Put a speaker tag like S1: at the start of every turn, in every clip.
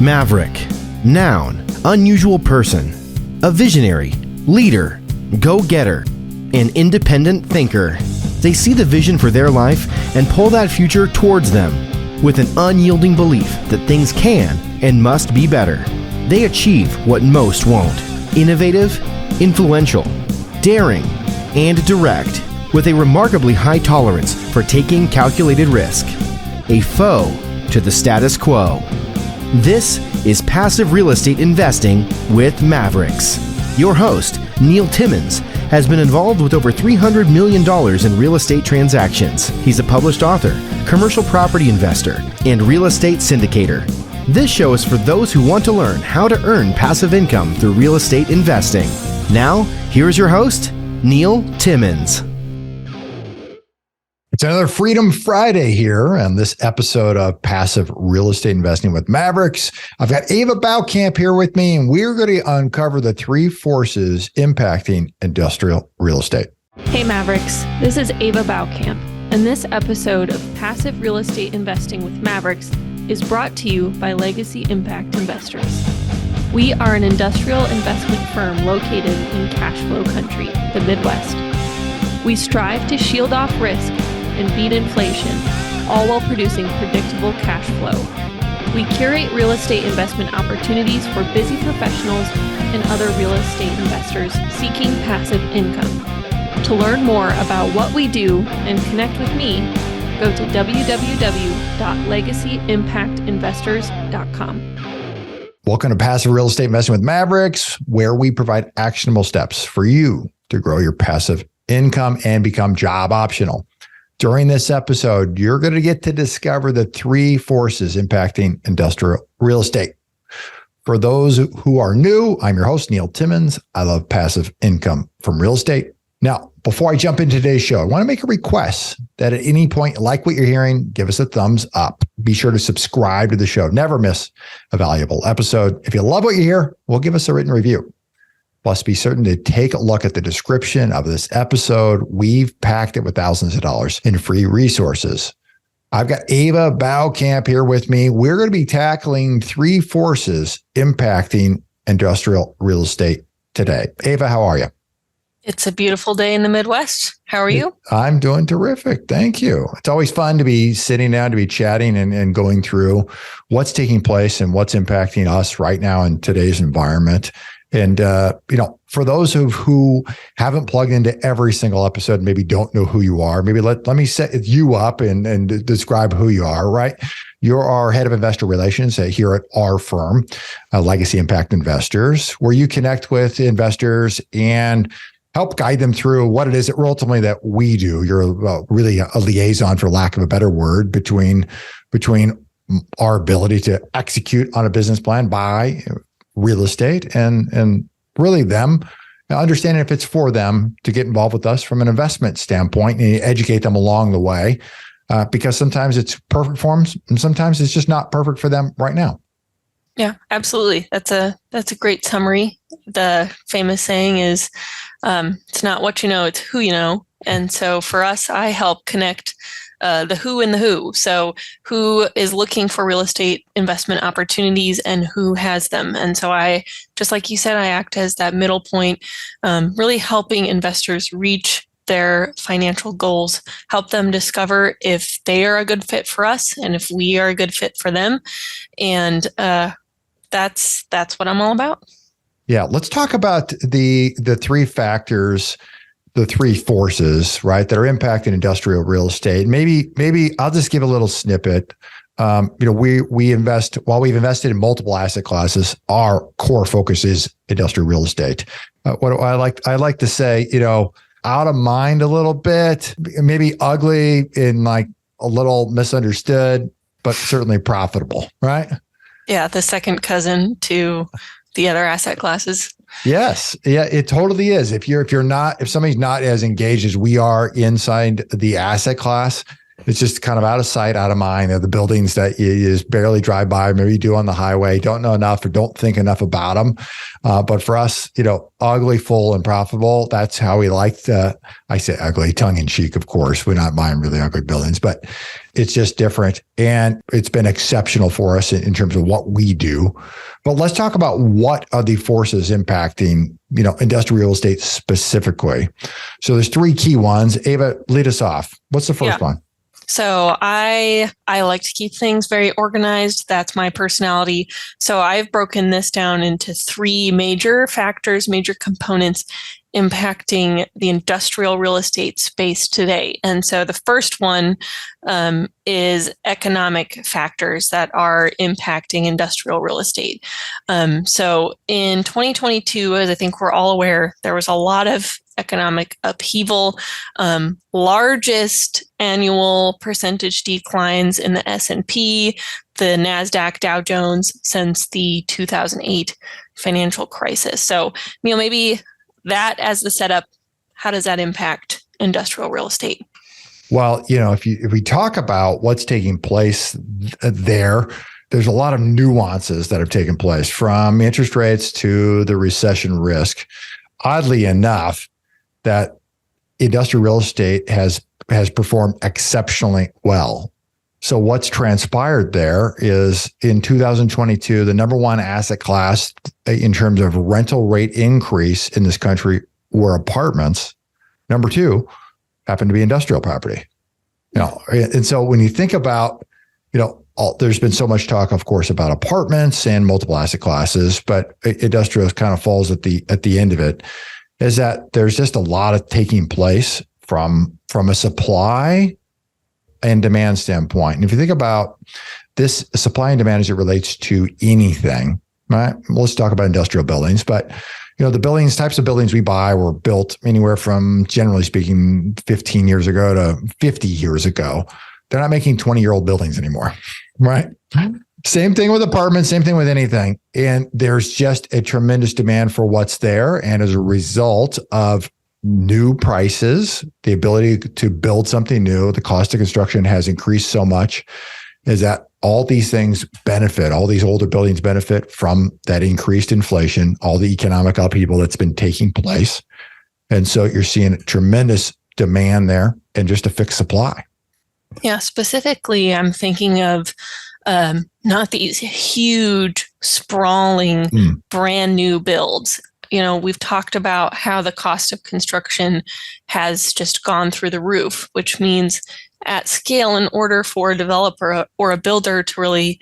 S1: Maverick. Noun, unusual person. A visionary, leader, go-getter, an independent thinker. They see the vision for their life and pull that future towards them with an unyielding belief that things can and must be better. They achieve what most won't. Innovative, influential, daring, and direct, with a remarkably high tolerance for taking calculated risk. A foe to the status quo. This is Passive Real Estate Investing with Mavericks. Your host, Neil Timmins, has been involved with over $300 million in real estate transactions. He's a published author, commercial property investor, and real estate syndicator. This show is for those who want to learn how to earn passive income through real estate investing. Now, here's your host, Neil Timmins.
S2: It's another Freedom Friday here on this episode of Passive Real Estate Investing with Mavericks. I've got Ava Bouwkamp here with me, and we're going to uncover the three forces impacting industrial real estate.
S3: Hey Mavericks, this is Ava Bouwkamp, and this episode of Passive Real Estate Investing with Mavericks is brought to you by Legacy Impact Investors. We are an industrial investment firm located in cash flow country, the Midwest. We strive to shield off risk and beat inflation, all while producing predictable cash flow. We curate real estate investment opportunities for busy professionals and other real estate investors seeking passive income. To learn more about what we do and connect with me, go to www.legacyimpactinvestors.com.
S2: Welcome to Passive Real Estate Investing with Mavericks, where we provide actionable steps for you to grow your passive income and become job optional. During this episode, you're going to get to discover the three forces impacting industrial real estate. For those who are new, I'm your host, Neil Timmins. I love passive income from real estate. Now, before I jump into today's show, I want to make a request that at any point, like what you're hearing, give us a thumbs up. Be sure to subscribe to the show. Never miss a valuable episode. If you love what you hear, well, give us a written review. Plus, be certain to take a look at the description of this episode. We've packed it with thousands of dollars in free resources. I've got Ava Bouwkamp here with me. We're going to be tackling three forces impacting industrial real estate today. Ava, how are you?
S3: It's a beautiful day in the Midwest. How are you?
S2: I'm doing terrific. Thank you. It's always fun to be sitting down, to be chatting and going through what's taking place and what's impacting us right now in today's environment. And, for those who haven't plugged into every single episode, maybe don't know who you are, maybe let me set you up and describe who you are, right? You're our head of investor relations here at our firm, Legacy Impact Investors, where you connect with investors and help guide them through what it is that ultimately that we do. You're really a liaison, for lack of a better word, between our ability to execute on a business plan, buy real estate, and really them understanding if it's for them to get involved with us from an investment standpoint and educate them along the way, because sometimes it's perfect for them and sometimes it's just not perfect for them right now.
S3: Yeah, absolutely. That's a great summary. The famous saying is, it's not what you know, it's who you know. And so for us, I help connect the who and the who. So who is looking for real estate investment opportunities and who has them. And so I, just like you said, I act as that middle point, really helping investors reach their financial goals, help them discover if they are a good fit for us and if we are a good fit for them. And that's what I'm all about.
S2: Yeah, let's talk about the three factors, the three forces, right, that are impacting industrial real estate. Maybe I'll just give a little snippet. We invest, while we've invested in multiple asset classes, our core focus is industrial real estate. What I like to say, out of mind a little bit, maybe ugly and like a little misunderstood, but certainly profitable, right?
S3: Yeah, the second cousin to the other asset classes.
S2: Yes. Yeah, it totally is. If somebody's not as engaged as we are inside the asset class, It's just kind of out of sight, out of mind. They're the buildings that you just barely drive by, maybe you do on the highway, don't know enough or don't think enough about them. But for us, ugly, full, and profitable, that's how we like to, I say ugly, tongue in cheek, of course. We're not buying really ugly buildings, but it's just different. And it's been exceptional for us in terms of what we do. But let's talk about what are the forces impacting, industrial real estate specifically. So there's three key ones. Ava, lead us off. What's the first one?
S3: So I like to keep things very organized. That's my personality. So I've broken this down into three major factors, major components impacting the industrial real estate space today. And so the first one is economic factors that are impacting industrial real estate. So in 2022, as I think we're all aware, there was a lot of economic upheaval, largest annual percentage declines in the S&P, the NASDAQ, Dow Jones since the 2008 financial crisis. So, maybe that as the setup, how does that impact industrial real estate?
S2: Well, if we talk about what's taking place there's a lot of nuances that have taken place, from interest rates to the recession risk. Oddly enough, that industrial real estate has performed exceptionally well. So what's transpired there is in 2022, the number one asset class in terms of rental rate increase in this country were apartments. Number two happened to be industrial property. And so when you think about, there's been so much talk, of course, about apartments and multiple asset classes, but industrial kind of falls at the end of it. Is that there's just a lot of taking place from a supply and demand standpoint. And if you think about this supply and demand as it relates to anything, right? Let's talk about industrial buildings, but the types of buildings we buy were built anywhere from, generally speaking, 15 years ago to 50 years ago. They're not making 20-year-old buildings anymore, right? Same thing with apartments, same thing with anything. And there's just a tremendous demand for what's there. And as a result of new prices, the ability to build something new, the cost of construction has increased so much, is that all these things benefit, all these older buildings benefit from that increased inflation, all the economic upheaval that's been taking place. And so you're seeing tremendous demand there and just a fixed supply.
S3: Yeah, specifically, I'm thinking of not these huge, sprawling, brand new builds. We've talked about how the cost of construction has just gone through the roof, which means at scale, in order for a developer or a builder to really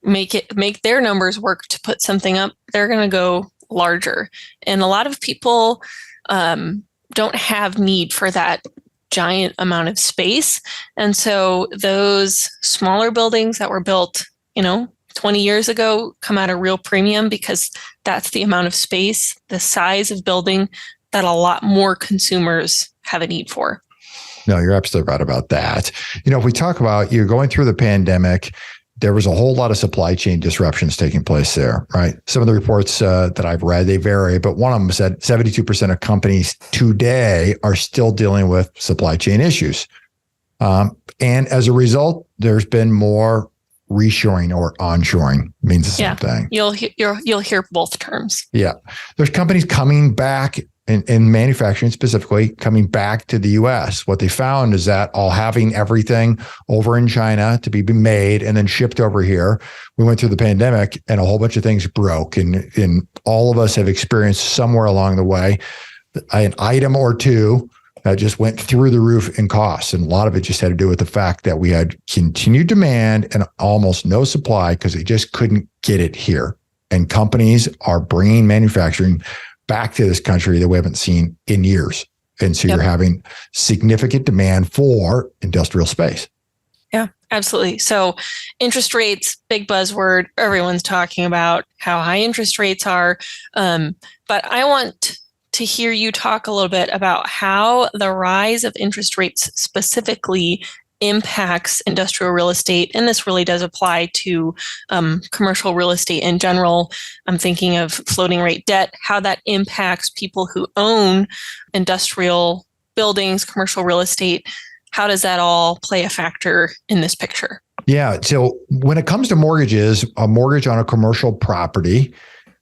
S3: make their numbers work to put something up, they're going to go larger. And a lot of people don't have need for that giant amount of space. And so those smaller buildings that were built, 20 years ago come at a real premium, because that's the amount of space, the size of building that a lot more consumers have a need for.
S2: No, you're absolutely right about that. If we talk about you're going through the pandemic, there was a whole lot of supply chain disruptions taking place there, right? Some of the reports that I've read, they vary, but one of them said 72% of companies today are still dealing with supply chain issues. And as a result, there's been more reshoring or onshoring, means the same thing.
S3: You'll hear both terms. Yeah.
S2: There's companies coming back in manufacturing, specifically coming back to the US. What they found is that all having everything over in China to be made and then shipped over here, we went through the pandemic and a whole bunch of things broke. And all of us have experienced somewhere along the way an item or two that just went through the roof in costs. And a lot of it just had to do with the fact that we had continued demand and almost no supply because they just couldn't get it here. And companies are bringing manufacturing back to this country that we haven't seen in years. And so you're having significant demand for industrial space.
S3: Yeah, absolutely. So interest rates, big buzzword. Everyone's talking about how high interest rates are. But I want to hear you talk a little bit about how the rise of interest rates specifically impacts industrial real estate. And this really does apply to commercial real estate in general. I'm thinking of floating rate debt, how that impacts people who own industrial buildings, commercial real estate. how does that all play a factor in this picture?
S2: Yeah. So when it comes to mortgages, a mortgage on a commercial property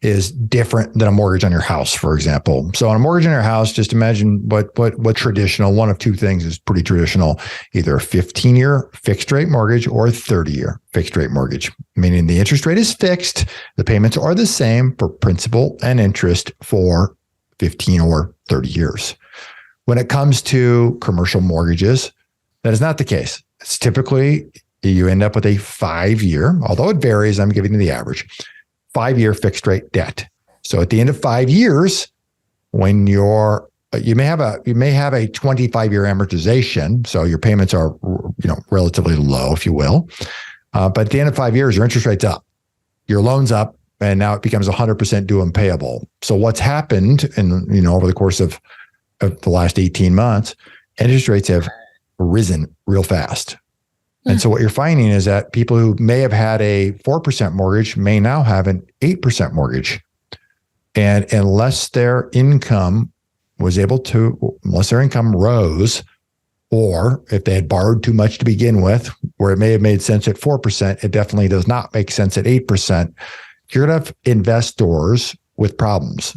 S2: is different than a mortgage on your house, for example. So on a mortgage on your house, just imagine what traditional, one of two things is pretty traditional, either a 15-year fixed rate mortgage or a 30-year fixed rate mortgage, meaning the interest rate is fixed. The payments are the same for principal and interest for 15 or 30 years. When it comes to commercial mortgages, that is not the case. It's typically you end up with a 5-year, although it varies, I'm giving you the average, 5-year fixed rate debt. So at the end of 5 years, when you may have a 25-year amortization, so your payments are relatively low, if you will. But at the end of 5 years, your interest rate's up, your loan's up, and now it becomes 100% due and payable. So what's happened over the course of the last 18 months, interest rates have risen real fast. And so what you're finding is that people who may have had a 4% mortgage may now have an 8% mortgage. And unless their income rose, or if they had borrowed too much to begin with, where it may have made sense at 4%, it definitely does not make sense at 8%. You're going to have investors with problems.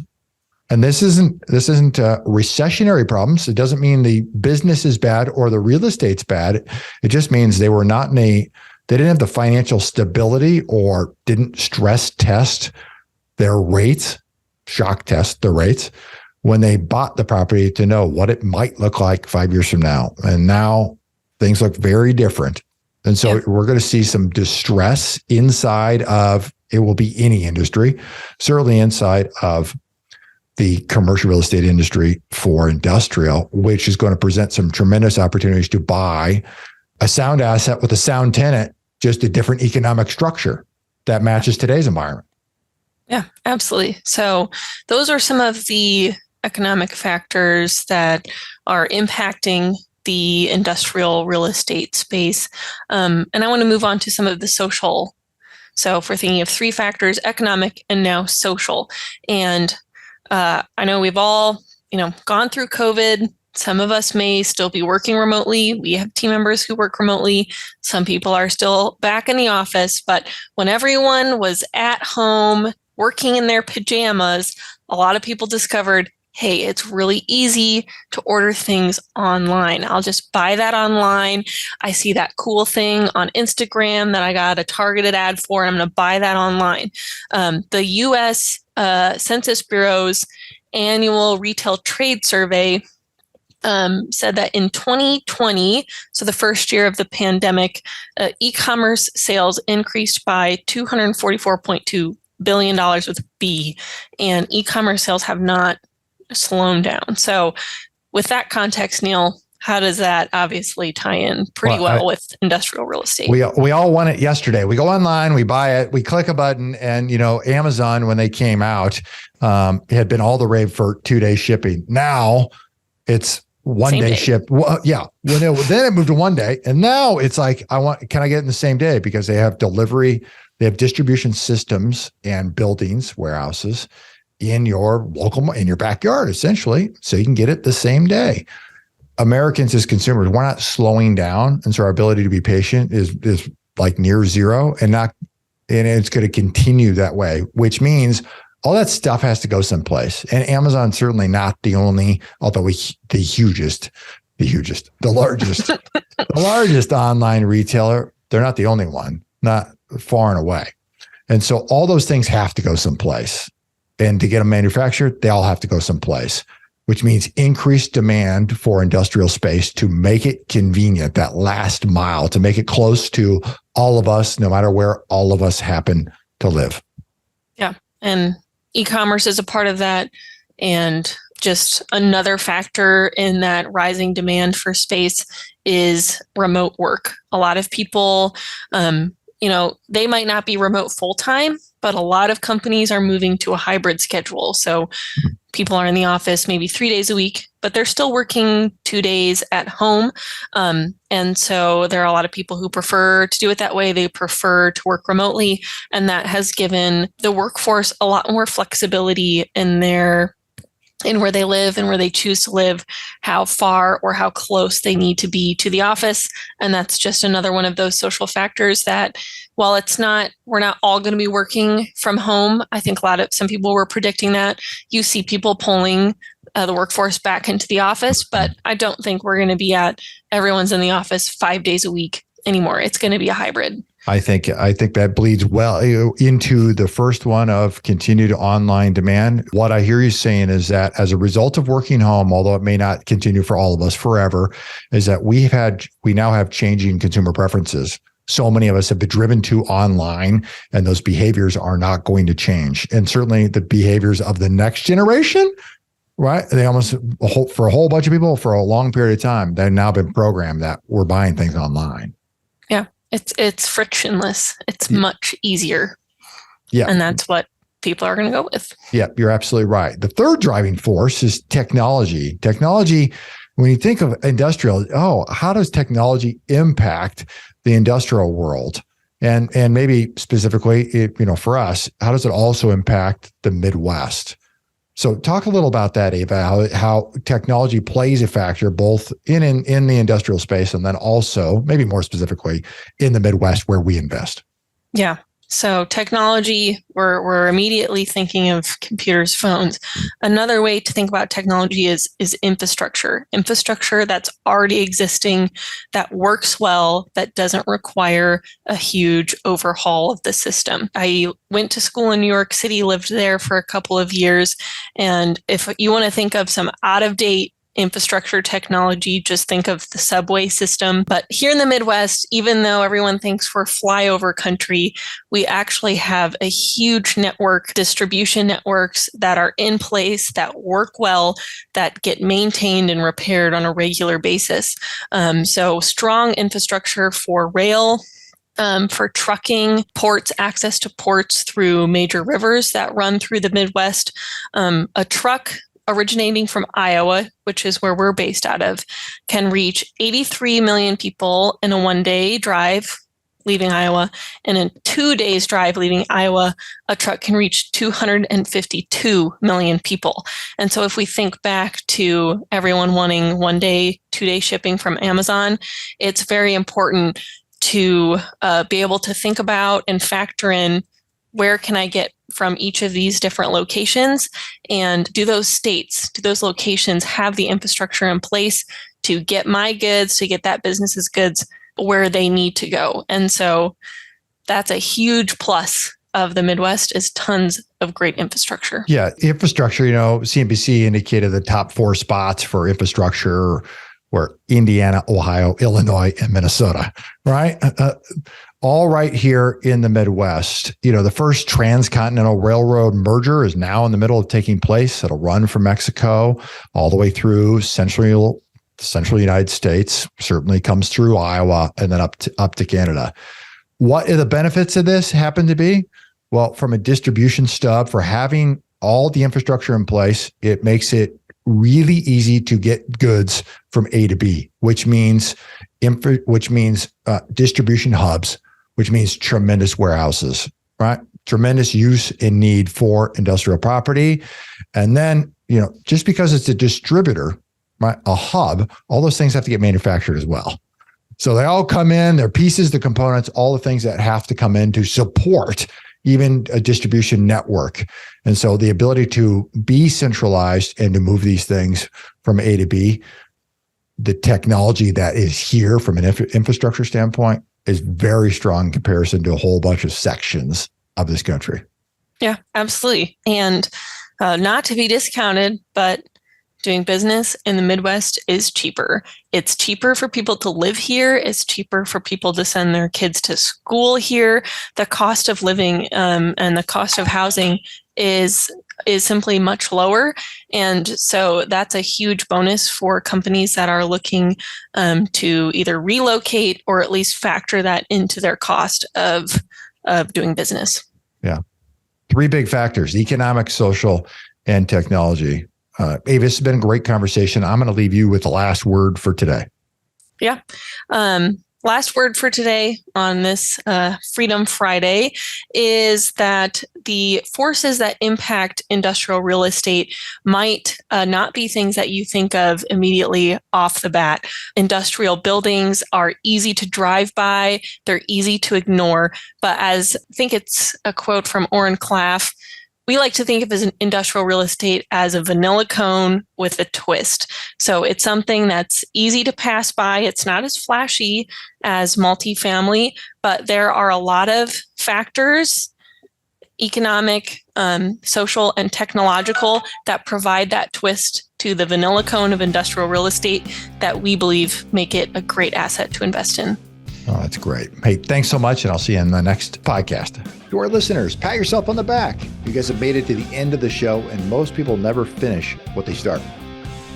S2: And this isn't recessionary problems. It doesn't mean the business is bad or the real estate's bad. It just means they didn't have the financial stability or didn't stress test their rates, shock test the rates when they bought the property to know what it might look like 5 years from now. And now things look very different. And so we're going to see some distress inside of, it will be any industry, certainly inside of the commercial real estate industry for industrial, which is going to present some tremendous opportunities to buy a sound asset with a sound tenant, just a different economic structure that matches today's environment.
S3: Yeah, absolutely. So those are some of the economic factors that are impacting the industrial real estate space. And I want to move on to some of the social. So if we're thinking of three factors, economic and now social. And I know we've all, gone through COVID. Some of us may still be working remotely. We have team members who work remotely. Some people are still back in the office. But when everyone was at home working in their pajamas, a lot of people discovered, hey, it's really easy to order things online. I'll just buy that online. I see that cool thing on Instagram that I got a targeted ad for, and I'm going to buy that online. The U.S. Census Bureau's annual retail trade survey said that in 2020, so the first year of the pandemic, e-commerce sales increased by $244.2 billion with a B, and e-commerce sales have not slowed down. So with that context, Neil, how does that obviously tie in pretty well with industrial real estate?
S2: We all want it yesterday. We go online, we buy it, we click a button, and Amazon, when they came out, it had been all the rave for 2-day shipping. Now it's one day ship. Well, yeah. Then it moved to 1 day, and now it's like, can I get it in the same day? Because they have delivery, they have distribution systems and buildings, warehouses in your backyard, essentially, so you can get it the same day. Americans as consumers, we're not slowing down, and so our ability to be patient is like near zero, and it's going to continue that way, which means all that stuff has to go someplace. And Amazon's certainly not the only, although the largest online retailer. They're not the only one, not far and away. And so all those things have to go someplace. And to get them manufactured, they all have to go someplace, which means increased demand for industrial space to make it convenient, that last mile, to make it close to all of us, no matter where all of us happen to live.
S3: Yeah. And e-commerce is a part of that. And just another factor in that rising demand for space is remote work. A lot of people, they might not be remote full-time, but a lot of companies are moving to a hybrid schedule. So people are in the office maybe 3 days a week, but they're still working 2 days at home. And so there are a lot of people who prefer to do it that way. They prefer to work remotely. And that has given the workforce a lot more flexibility in their in where they live and where they choose to live, how far or how close they need to be to the office. And that's just another one of those social factors that, while we're not all going to be working from home. I think some people were predicting that. You see people pulling the workforce back into the office, but I don't think we're going to be at everyone's in the office 5 days a week anymore. It's going to be a hybrid.
S2: I think that bleeds well into the first one of continued online demand. What I hear you saying is that as a result of working home, although it may not continue for all of us forever, is that we now have changing consumer preferences. So many of us have been driven to online, and those behaviors are not going to change. And certainly the behaviors of the next generation, right? They almost, for a whole bunch of people for a long period of time, they've now been programmed that we're buying things online.
S3: Yeah. It's frictionless. It's much easier.
S2: Yeah.
S3: And that's what people are going to go with.
S2: Yeah, you're absolutely right. The third driving force is technology. Technology, when you think of industrial, how does technology impact the industrial world? And maybe specifically, for us, how does it also impact the Midwest? So talk a little about that, Ava, how technology plays a factor both in the industrial space and then also, maybe more specifically, in the Midwest where we invest.
S3: Yeah. So technology, we're immediately thinking of computers, phones. Another way to think about technology is infrastructure. Infrastructure that's already existing, that works well, that doesn't require a huge overhaul of the system. I went to school in New York City, lived there for a couple of years. And if you want to think of some out-of-date infrastructure technology, just think of the subway system. But here in the Midwest, even though everyone thinks we're flyover country, we actually have a huge network, distribution networks that are in place, that work well, that get maintained and repaired on a regular basis. So strong infrastructure for rail, for trucking, ports, access to ports through major rivers that run through the Midwest. A truck originating from Iowa, which is where we're based out of, can reach 83 million people in a 1-day drive leaving Iowa. And in 2 days drive leaving Iowa, a truck can reach 252 million people. And so if we think back to everyone wanting 1-day, 2-day shipping from Amazon, it's very important to be able to think about and factor in, where can I get from each of these different locations? And do those locations have the infrastructure in place to get my goods, to get that business's goods where they need to go? And so that's a huge plus of the Midwest, is tons of great infrastructure.
S2: Yeah, infrastructure, CNBC indicated the top 4 spots for infrastructure were Indiana, Ohio, Illinois, and Minnesota, right? All right here in the Midwest. The first transcontinental railroad merger is now in the middle of taking place. It'll run from Mexico all the way through central United States, certainly comes through Iowa, and then up to Canada. What are the benefits of this happen to be? Well, from a distribution stub, for having all the infrastructure in place, it makes it really easy to get goods from A to B, which means distribution hubs, which means tremendous warehouses, right? Tremendous use and need for industrial property. And then, just because it's a distributor, right, a hub, all those things have to get manufactured as well. So they all come in, they're pieces, the components, all the things that have to come in to support even a distribution network. And so the ability to be centralized and to move these things from A to B, the technology that is here from an infrastructure standpoint is very strong in comparison to a whole bunch of sections of this country.
S3: Yeah, absolutely. And not to be discounted, but doing business in the Midwest is cheaper. It's cheaper for people to live here. It's cheaper for people to send their kids to school here. The cost of living and the cost of housing is simply much lower. And so that's a huge bonus for companies that are looking to either relocate or at least factor that into their cost of doing business.
S2: Yeah. 3 big factors: economic, social, and technology. Ava, this has been a great conversation. I'm going to leave you with the last word for today.
S3: Yeah. Last word for today on this Freedom Friday is that the forces that impact industrial real estate might not be things that you think of immediately off the bat. Industrial buildings are easy to drive by, they're easy to ignore, but I think it's a quote from Orrin Claff, we like to think of as an industrial real estate as a vanilla cone with a twist. So it's something that's easy to pass by. It's not as flashy as multifamily, but there are a lot of factors, economic, social, and technological, that provide that twist to the vanilla cone of industrial real estate that we believe make it a great asset to invest in.
S2: Oh, that's great. Hey, thanks so much, and I'll see you in the next podcast. To our listeners, pat yourself on the back. You guys have made it to the end of the show, and most people never finish what they start.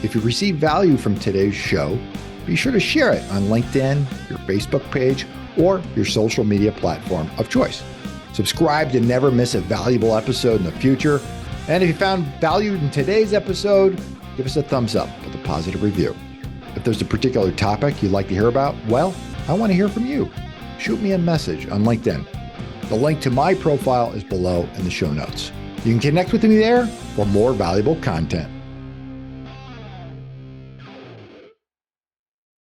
S2: If you receive value from today's show, be sure to share it on LinkedIn, your Facebook page, or your social media platform of choice. Subscribe to never miss a valuable episode in the future. And if you found value in today's episode, give us a thumbs up with a positive review. If there's a particular topic you'd like to hear about, well, I want to hear from you. Shoot me a message on LinkedIn. The link to my profile is below in the show notes. You can connect with me there for more valuable content.